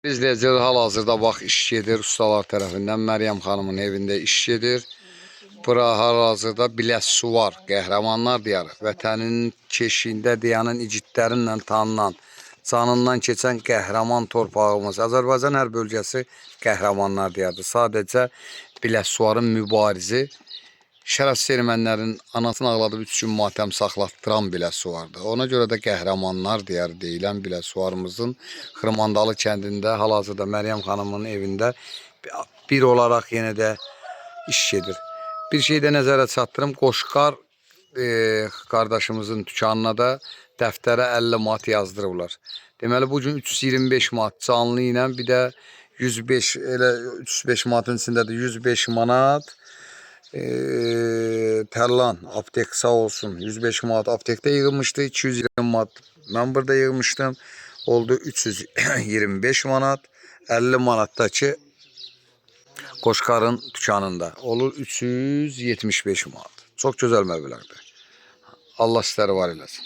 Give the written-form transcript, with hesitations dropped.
İzləyicilər hal-hazırda bax iş gedir ustalar tərəfindən. Məryəm xanımın evində iş gedir. Bura hal-hazırda Biləsuvar, Qəhrəmanlar diyarı, vətənin keşiyində dayanan igidlərinlə tanınan, canından keçən qəhrəman torpağımız. Azərbaycan hər bölgəsi qəhrəmanlar diyarıdır. Sadəcə Biləsuvarın mübarizi şərəfsiz ermənilərin anasını ağladıb 3 gün matəm saxlatdıran Biləsuvardır. Ona görə də qəhrəmanlar diyarı deyilən Biləsuvarımızın Xırmandalı kəndində hal-hazırda Məryəm xanımın evində bir olaraq yenə də iş gedir. Bir şey də nəzərə çatdırım. Qoşqar qardaşımızın dükanına da dəftərə 50 manat yazdırıblar. Deməli bugün 325 manat canlı ilə bir də 105 elə 305 manatın içindədir 105 manat. Tərlan aptek sağ olsun 105 manat aptekdə yığılmışdı, 220 manat mən burada yığmışdım, oldu 325 manat, 50 manatdakı Qoşqarın dükanında olur 375 manat. Çox gözəl məbləğdir. Allah sizləri var eləsin.